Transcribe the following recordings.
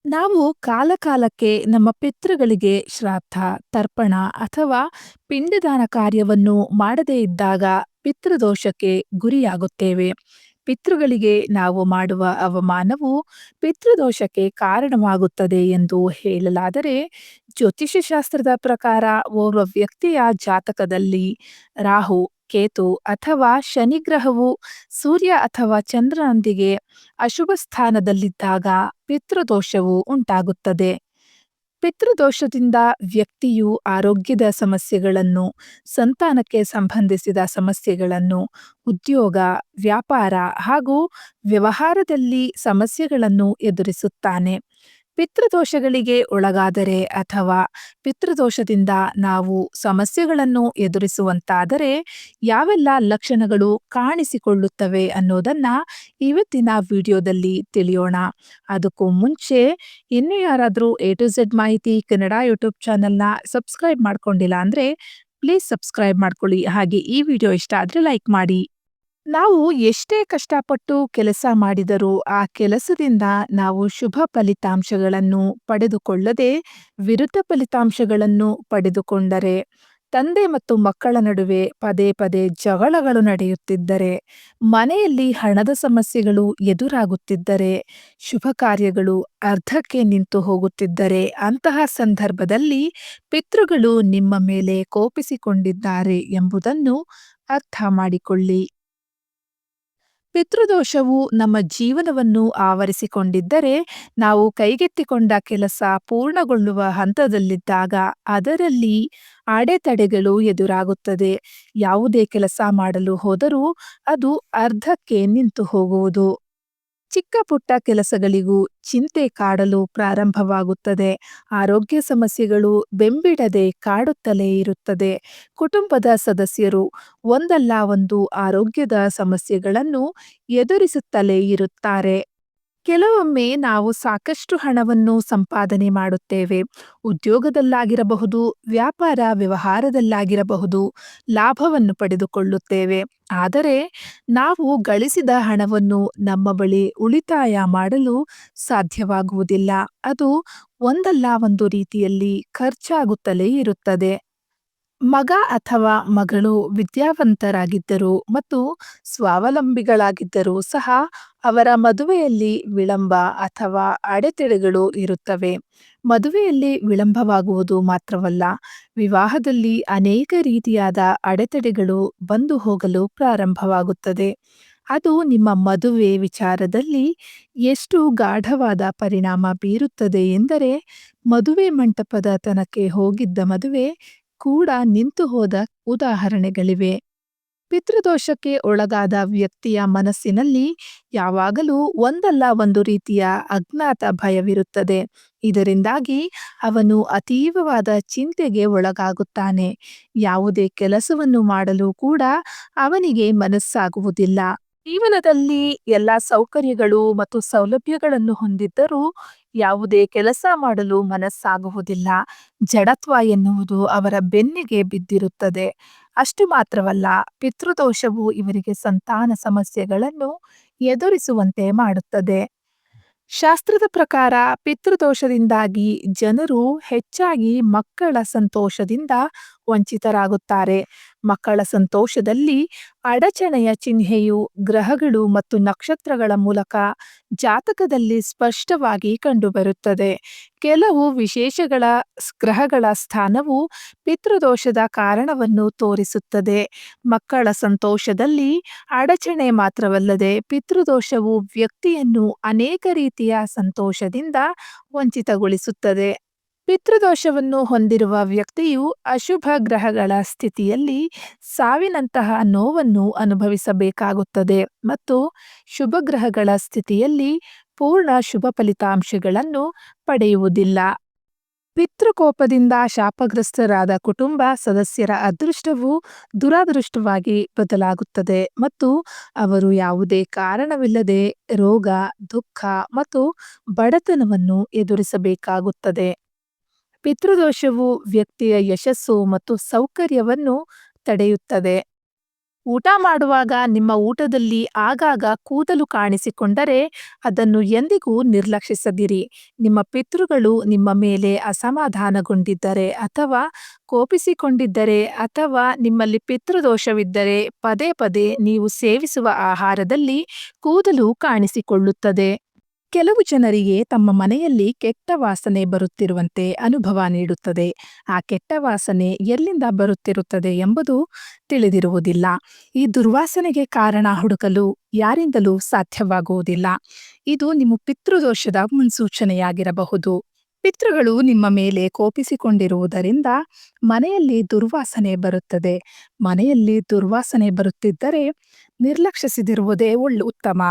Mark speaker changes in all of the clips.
Speaker 1: ನಾವು ಕಾಲಕಾಲಕ್ಕೆ ನಮ್ಮ ಪಿತೃಗಳಿಗೆ ಶ್ರಾದ್ದ, ತರ್ಪಣ ಅಥವಾ ಪಿಂಡದಾನ ಕಾರ್ಯವನ್ನು ಮಾಡದೇ ಇದ್ದಾಗ ಪಿತೃದೋಷಕ್ಕೆ ಗುರಿಯಾಗುತ್ತೇವೆ. ಪಿತೃಗಳಿಗೆ ನಾವು ಮಾಡುವ ಅವಮಾನವು ಪಿತೃದೋಷಕ್ಕೆ ಕಾರಣವಾಗುತ್ತದೆ ಎಂದು ಹೇಳಲಾದರೆ, ಜ್ಯೋತಿಷ್ಯ ಶಾಸ್ತ್ರದ ಪ್ರಕಾರ ಓರ್ವ ವ್ಯಕ್ತಿಯ ಜಾತಕದಲ್ಲಿ ರಾಹು, ಕೇತು ಅಥವಾ ಶನಿಗ್ರಹವು ಸೂರ್ಯ ಅಥವಾ ಚಂದ್ರನೊಂದಿಗೆ ಅಶುಭ ಸ್ಥಾನದಲ್ಲಿದ್ದಾಗ ಪಿತೃದೋಷವು ಉಂಟಾಗುತ್ತದೆ. ಪಿತೃದೋಷದಿಂದ ವ್ಯಕ್ತಿಯು ಆರೋಗ್ಯದ ಸಮಸ್ಯೆಗಳನ್ನು, ಸಂತಾನಕ್ಕೆ ಸಂಬಂಧಿಸಿದ ಸಮಸ್ಯೆಗಳನ್ನು, ಉದ್ಯೋಗ, ವ್ಯಾಪಾರ ಹಾಗೂ ವ್ಯವಹಾರದಲ್ಲಿ ಸಮಸ್ಯೆಗಳನ್ನು ಎದುರಿಸುತ್ತಾನೆ. ಪಿತೃದೋಷಗಳಿಗೆ ಒಳಗಾದರೆ ಅಥವಾ ಪಿತೃದೋಷದಿಂದ ನಾವು ಸಮಸ್ಯೆಗಳನ್ನು ಎದುರಿಸುವಂತಾದರೆ ಯಾವೆಲ್ಲ ಲಕ್ಷಣಗಳು ಕಾಣಿಸಿಕೊಳ್ಳುತ್ತವೆ ಅನ್ನೋದನ್ನ ಇವತ್ತಿನ ವಿಡಿಯೋದಲ್ಲಿ ತಿಳಿಯೋಣ. ಅದಕ್ಕೂ ಮುಂಚೆ ಇನ್ನೂ ಯಾರಾದರೂ ಎ ಟು ಝೆಡ್ ಮಾಹಿತಿ ಕನ್ನಡ ಯೂಟ್ಯೂಬ್ ಚಾನಲ್ನ ಸಬ್ಸ್ಕ್ರೈಬ್ ಮಾಡ್ಕೊಂಡಿಲ್ಲ ಅಂದರೆ ಪ್ಲೀಸ್ ಸಬ್ಸ್ಕ್ರೈಬ್ ಮಾಡ್ಕೊಳ್ಳಿ. ಹಾಗೆ ಈ ವಿಡಿಯೋ ಇಷ್ಟ ಆದರೆ ಲೈಕ್ ಮಾಡಿ. ನಾವು ಎಷ್ಟೇ ಕಷ್ಟಪಟ್ಟು ಕೆಲಸ ಮಾಡಿದರೂ ಆ ಕೆಲಸದಿಂದ ನಾವು ಶುಭ ಫಲಿತಾಂಶಗಳನ್ನು ಪಡೆದುಕೊಳ್ಳದೆ ವಿರುದ್ಧ ಫಲಿತಾಂಶಗಳನ್ನು ಪಡೆದುಕೊಂಡರೆ, ತಂದೆ ಮತ್ತು ಮಕ್ಕಳ ನಡುವೆ ಪದೇ ಪದೇ ಜಗಳಗಳು ನಡೆಯುತ್ತಿದ್ದರೆ, ಮನೆಯಲ್ಲಿ ಹಣದ ಸಮಸ್ಯೆಗಳು ಎದುರಾಗುತ್ತಿದ್ದರೆ, ಶುಭ ಕಾರ್ಯಗಳು ಅರ್ಧಕ್ಕೆ ನಿಂತು ಹೋಗುತ್ತಿದ್ದರೆ, ಅಂತಹ ಸಂದರ್ಭದಲ್ಲಿ ಪಿತೃಗಳು ನಿಮ್ಮ ಮೇಲೆ ಕೋಪಿಸಿಕೊಂಡಿದ್ದಾರೆ ಎಂಬುದನ್ನು ಅರ್ಥ ಮಾಡಿಕೊಳ್ಳಿ. ಪಿತೃದೋಷವು ನಮ್ಮ ಜೀವನವನ್ನು ಆವರಿಸಿಕೊಂಡಿದ್ದರೆ, ನಾವು ಕೈಗೆತ್ತಿಕೊಂಡ ಕೆಲಸ ಪೂರ್ಣಗೊಳ್ಳುವ ಹಂತದಲ್ಲಿದ್ದಾಗ ಅದರಲ್ಲಿ ಅಡೆತಡೆಗಳು ಎದುರಾಗುತ್ತದೆ. ಯಾವುದೇ ಕೆಲಸ ಮಾಡಲು ಹೋದರೂ ಅದು ಅರ್ಧಕ್ಕೆ ನಿಂತು ಹೋಗುವುದು. ಚಿಕ್ಕ ಪುಟ್ಟ ಕೆಲಸಗಳಿಗೂ ಚಿಂತೆ ಕಾಡಲು ಪ್ರಾರಂಭವಾಗುತ್ತದೆ. ಆರೋಗ್ಯ ಸಮಸ್ಯೆಗಳು ಬೆಂಬಿಡದೆ ಕಾಡುತ್ತಲೇ ಇರುತ್ತದೆ. ಕುಟುಂಬದ ಸದಸ್ಯರು ಒಂದಲ್ಲ ಒಂದು ಆರೋಗ್ಯದ ಸಮಸ್ಯೆಗಳನ್ನು ಎದುರಿಸುತ್ತಲೇ ಇರುತ್ತಾರೆ. ಕೆಲವೊಮ್ಮೆ ನಾವು ಸಾಕಷ್ಟು ಹಣವನ್ನು ಸಂಪಾದನೆ ಮಾಡುತ್ತೇವೆ. ಉದ್ಯೋಗದಲ್ಲಾಗಿರಬಹುದು, ವ್ಯಾಪಾರ ವ್ಯವಹಾರದಲ್ಲಾಗಿರಬಹುದು, ಲಾಭವನ್ನು ಪಡೆದುಕೊಳ್ಳುತ್ತೇವೆ. ಆದರೆ ನಾವು ಗಳಿಸಿದ ಹಣವನ್ನು ನಮ್ಮ ಬಳಿ ಉಳಿತಾಯ ಮಾಡಲು ಸಾಧ್ಯವಾಗುವುದಿಲ್ಲ. ಅದು ಒಂದಲ್ಲ ಒಂದು ರೀತಿಯಲ್ಲಿ ಖರ್ಚಾಗುತ್ತಲೇ ಇರುತ್ತದೆ. ಮಗ ಅಥವಾ ಮಗಳು ವಿದ್ಯಾವಂತರಾಗಿದ್ದರೂ ಮತ್ತು ಸ್ವಾವಲಂಬಿಗಳಾಗಿದ್ದರೂ ಸಹ ಅವರ ಮದುವೆಯಲ್ಲಿ ವಿಳಂಬ ಅಥವಾ ಅಡೆತಡೆಗಳು ಇರುತ್ತವೆ. ಮದುವೆಯಲ್ಲಿ ವಿಳಂಬವಾಗುವುದು ಮಾತ್ರವಲ್ಲ, ವಿವಾಹದಲ್ಲಿ ಅನೇಕ ರೀತಿಯಾದ ಅಡೆತಡೆಗಳು ಬಂದು ಹೋಗಲು ಪ್ರಾರಂಭವಾಗುತ್ತದೆ. ಅದು ನಿಮ್ಮ ಮದುವೆ ವಿಚಾರದಲ್ಲಿ ಎಷ್ಟು ಗಾಢವಾದ ಪರಿಣಾಮ ಬೀರುತ್ತದೆ ಎಂದರೆ, ಮದುವೆ ಮಂಟಪದ ತನಕ ಹೋಗಿದ್ದ ಮದುವೆ ಕೂಡ ನಿಂತು ಹೋದ ಉದಾಹರಣೆಗಳಿವೆ. ಪಿತೃದೋಷಕ್ಕೆ ಒಳಗಾದ ವ್ಯಕ್ತಿಯ ಮನಸ್ಸಿನಲ್ಲಿ ಯಾವಾಗಲೂ ಒಂದಲ್ಲ ಒಂದು ರೀತಿಯ ಅಜ್ಞಾತ ಭಯವಿರುತ್ತದೆ. ಇದರಿಂದಾಗಿ ಅವನು ಅತೀವವಾದ ಚಿಂತೆಗೆ ಒಳಗಾಗುತ್ತಾನೆ. ಯಾವುದೇ ಕೆಲಸವನ್ನು ಮಾಡಲು ಕೂಡ ಅವನಿಗೆ ಮನಸ್ಸಾಗುವುದಿಲ್ಲ. ಜೀವನದಲ್ಲಿ ಎಲ್ಲ ಸೌಕರ್ಯಗಳು ಮತ್ತು ಸೌಲಭ್ಯಗಳನ್ನು ಹೊಂದಿದ್ದರೂ ಯಾವುದೇ ಕೆಲಸ ಮಾಡಲು ಮನಸ್ಸಾಗುವುದಿಲ್ಲ. ಜಡತ್ವ ಎನ್ನುವುದು ಅವರ ಬೆನ್ನಿಗೆ ಬಿದ್ದಿರುತ್ತದೆ. ಅಷ್ಟು ಮಾತ್ರವಲ್ಲ, ಪಿತೃದೋಷವು ಇವರಿಗೆ ಸಂತಾನ ಸಮಸ್ಯೆಗಳನ್ನು ಎದುರಿಸುವಂತೆ ಮಾಡುತ್ತದೆ. ಶಾಸ್ತ್ರದ ಪ್ರಕಾರ ಪಿತೃದೋಷದಿಂದಾಗಿ ಜನರು ಹೆಚ್ಚಾಗಿ ಮಕ್ಕಳ ಸಂತೋಷದಿಂದ ವಂಚಿತರಾಗುತ್ತಾರೆ. ಮಕ್ಕಳ ಸಂತೋಷದಲ್ಲಿ ಅಡಚಣೆಯ ಚಿಹ್ನೆಯು ಗ್ರಹಗಳು ಮತ್ತು ನಕ್ಷತ್ರಗಳ ಮೂಲಕ ಜಾತಕದಲ್ಲಿ ಸ್ಪಷ್ಟವಾಗಿ ಕಂಡುಬರುತ್ತದೆ. ಕೆಲವು ವಿಶೇಷಗಳ ಗ್ರಹಗಳ ಸ್ಥಾನವು ಪಿತೃದೋಷದ ಕಾರಣವನ್ನು ತೋರಿಸುತ್ತದೆ. ಮಕ್ಕಳ ಸಂತೋಷದಲ್ಲಿ ಅಡಚಣೆ ಮಾತ್ರವಲ್ಲದೆ, ಪಿತೃದೋಷವು ವ್ಯಕ್ತಿಯನ್ನು ಅನೇಕ ರೀತಿಯ ಸಂತೋಷದಿಂದ ವಂಚಿತಗೊಳಿಸುತ್ತದೆ. ಪಿತೃದೋಷವನ್ನು ಹೊಂದಿರುವ ವ್ಯಕ್ತಿಯು ಅಶುಭ ಗ್ರಹಗಳ ಸ್ಥಿತಿಯಲ್ಲಿ ಸಾವಿನಂತಹ ನೋವನ್ನು ಅನುಭವಿಸಬೇಕಾಗುತ್ತದೆ ಮತ್ತು ಶುಭ ಗ್ರಹಗಳ ಸ್ಥಿತಿಯಲ್ಲಿ ಪೂರ್ಣ ಶುಭ ಫಲಿತಾಂಶಗಳನ್ನು ಪಡೆಯುವುದಿಲ್ಲ. ಪಿತೃಕೋಪದಿಂದ ಶಾಪಗ್ರಸ್ತರಾದ ಕುಟುಂಬ ಸದಸ್ಯರ ಅದೃಷ್ಟವು ದುರಾದೃಷ್ಟವಾಗಿ ಬದಲಾಗುತ್ತದೆ ಮತ್ತು ಅವರು ಯಾವುದೇ ಕಾರಣವಿಲ್ಲದೆ ರೋಗ, ದುಃಖ ಮತ್ತು ಬಡತನವನ್ನು ಎದುರಿಸಬೇಕಾಗುತ್ತದೆ. ಪಿತೃದೋಷವು ವ್ಯಕ್ತಿಯ ಯಶಸ್ಸು ಮತ್ತು ಸೌಕರ್ಯವನ್ನು ತಡೆಯುತ್ತದೆ. ಊಟ ಮಾಡುವಾಗ ನಿಮ್ಮ ಊಟದಲ್ಲಿ ಆಗಾಗ ಕೂದಲು ಕಾಣಿಸಿಕೊಂಡರೆ ಅದನ್ನು ಎಂದಿಗೂ ನಿರ್ಲಕ್ಷಿಸದಿರಿ. ನಿಮ್ಮ ಪಿತೃಗಳು ನಿಮ್ಮ ಮೇಲೆ ಅಸಮಾಧಾನಗೊಂಡಿದ್ದರೆ ಅಥವಾ ಕೋಪಿಸಿಕೊಂಡಿದ್ದರೆ ಅಥವಾ ನಿಮ್ಮಲ್ಲಿ ಪಿತೃದೋಷವಿದ್ದರೆ ಪದೇ ಪದೇ ನೀವು ಸೇವಿಸುವ ಆಹಾರದಲ್ಲಿ ಕೂದಲು ಕಾಣಿಸಿಕೊಳ್ಳುತ್ತದೆ. ಕೆಲವು ಜನರಿಗೆ ತಮ್ಮ ಮನೆಯಲ್ಲಿ ಕೆಟ್ಟ ವಾಸನೆ ಬರುತ್ತಿರುವಂತೆ ಅನುಭವ ನೀಡುತ್ತದೆ. ಆ ಕೆಟ್ಟ ವಾಸನೆ ಎಲ್ಲಿಂದ ಬರುತ್ತಿರುತ್ತದೆ ಎಂಬುದು ತಿಳಿದಿರುವುದಿಲ್ಲ. ಈ ದುರ್ವಾಸನೆಗೆ ಕಾರಣ ಹುಡುಕಲು ಯಾರಿಂದಲೂ ಸಾಧ್ಯವಾಗುವುದಿಲ್ಲ. ಇದು ನಿಮ್ಮ ಪಿತೃದೋಷದ ಮುನ್ಸೂಚನೆಯಾಗಿರಬಹುದು. ಪಿತೃಗಳು ನಿಮ್ಮ ಮೇಲೆ ಕೋಪಿಸಿಕೊಂಡಿರುವುದರಿಂದ ಮನೆಯಲ್ಲಿ ದುರ್ವಾಸನೆ ಬರುತ್ತದೆ. ಮನೆಯಲ್ಲಿ ದುರ್ವಾಸನೆ ಬರುತ್ತಿದ್ದರೆ ನಿರ್ಲಕ್ಷಿಸದಿರುವುದೇ ಉತ್ತಮ.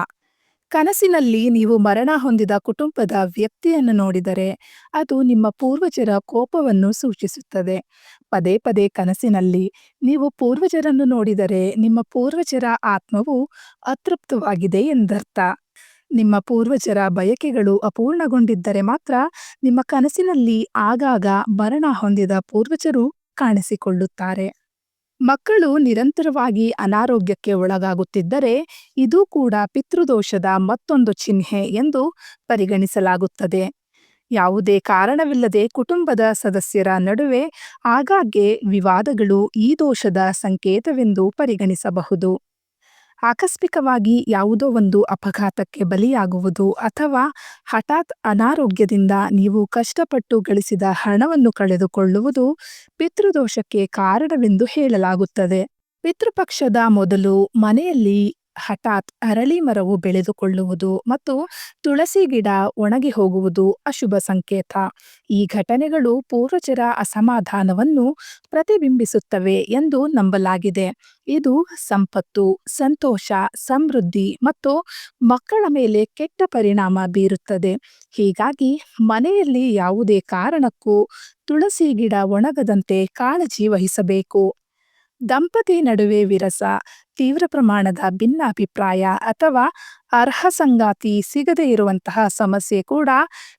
Speaker 1: ಕನಸಿನಲ್ಲಿ ನೀವು ಮರಣ ಹೊಂದಿದ ಕುಟುಂಬದ ವ್ಯಕ್ತಿಯನ್ನು ನೋಡಿದರೆ ಅದು ನಿಮ್ಮ ಪೂರ್ವಜರ ಕೋಪವನ್ನು ಸೂಚಿಸುತ್ತದೆ. ಪದೇ ಪದೇ ಕನಸಿನಲ್ಲಿ ನೀವು ಪೂರ್ವಜರನ್ನು ನೋಡಿದರೆ ನಿಮ್ಮ ಪೂರ್ವಜರ ಆತ್ಮವು ಅತೃಪ್ತವಾಗಿದೆ ಎಂದರ್ಥ. ನಿಮ್ಮ ಪೂರ್ವಜರ ಬಯಕೆಗಳು ಅಪೂರ್ಣಗೊಂಡಿದ್ದರೆ ಮಾತ್ರ ನಿಮ್ಮ ಕನಸಿನಲ್ಲಿ ಆಗಾಗ ಮರಣ ಹೊಂದಿದ ಪೂರ್ವಜರು ಕಾಣಿಸಿಕೊಳ್ಳುತ್ತಾರೆ. ಮಕ್ಕಳು ನಿರಂತರವಾಗಿ ಅನಾರೋಗ್ಯಕ್ಕೆ ಒಳಗಾಗುತ್ತಿದ್ದರೆ ಇದು ಕೂಡ ಪಿತೃದೋಷದ ಮತ್ತೊಂದು ಚಿಹ್ನೆ ಎಂದು ಪರಿಗಣಿಸಲಾಗುತ್ತದೆ. ಯಾವುದೇ ಕಾರಣವಿಲ್ಲದೆ ಕುಟುಂಬದ ಸದಸ್ಯರ ನಡುವೆ ಆಗಾಗ್ಗೆ ವಿವಾದಗಳು ಈ ದೋಷದ ಸಂಕೇತವೆಂದು ಪರಿಗಣಿಸಬಹುದು. ಆಕಸ್ಮಿಕವಾಗಿ ಯಾವುದೋ ಒಂದು ಅಪಘಾತಕ್ಕೆ ಬಲಿಯಾಗುವುದು ಅಥವಾ ಹಠಾತ್ ಅನಾರೋಗ್ಯದಿಂದ ನೀವು ಕಷ್ಟಪಟ್ಟು ಗಳಿಸಿದ ಹಣವನ್ನು ಕಳೆದುಕೊಳ್ಳುವುದು ಪಿತೃದೋಷಕ್ಕೆ ಕಾರಣವೆಂದು ಹೇಳಲಾಗುತ್ತದೆ. ಪಿತೃಪಕ್ಷದ ಮೊದಲು ಮನೆಯಲ್ಲಿ ಹಠಾತ್ ಅರಳಿ ಮರವು ಬೆಳೆದುಕೊಳ್ಳುವುದು ಮತ್ತು ತುಳಸಿ ಗಿಡ ಒಣಗಿ ಹೋಗುವುದು ಅಶುಭ ಸಂಕೇತ. ಈ ಘಟನೆಗಳು ಪೂರ್ವಜರ ಅಸಮಾಧಾನವನ್ನು ಪ್ರತಿಬಿಂಬಿಸುತ್ತವೆ ಎಂದು ನಂಬಲಾಗಿದೆ. ಇದು ಸಂಪತ್ತು, ಸಂತೋಷ, ಸಮೃದ್ಧಿ ಮತ್ತು ಮಕ್ಕಳ ಮೇಲೆ ಕೆಟ್ಟ ಪರಿಣಾಮ ಬೀರುತ್ತದೆ. ಹೀಗಾಗಿ ಮನೆಯಲ್ಲಿ ಯಾವುದೇ ಕಾರಣಕ್ಕೂ ತುಳಸಿ ಗಿಡ ಒಣಗದಂತೆ ಕಾಳಜಿ ವಹಿಸಬೇಕು. ದಂಪತಿ ನಡುವೆ ವಿರಸ, ತೀವ್ರ ಪ್ರಮಾಣದ ಭಿನ್ನಾಭಿಪ್ರಾಯ ಅಥವಾ ಅರ್ಹ ಸಂಗಾತಿ ಸಿಗದೇ ಇರುವಂತಹ ಸಮಸ್ಯೆ ಕೂಡ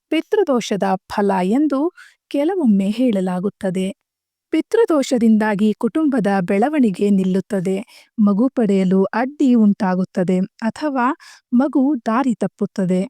Speaker 1: ಪಿತೃದೋಷದ ಫಲ ಎಂದು ಕೆಲವೊಮ್ಮೆ ಹೇಳಲಾಗುತ್ತದೆ. ಪಿತೃದೋಷದಿಂದಾಗಿ ಕುಟುಂಬದ ಬೆಳವಣಿಗೆ ನಿಲ್ಲುತ್ತದೆ, ಮಗು ಪಡೆಯಲು ಅಡ್ಡಿ ಉಂಟಾಗುತ್ತದೆ ಅಥವಾ ಮಗು ದಾರಿ ತಪ್ಪುತ್ತದೆ.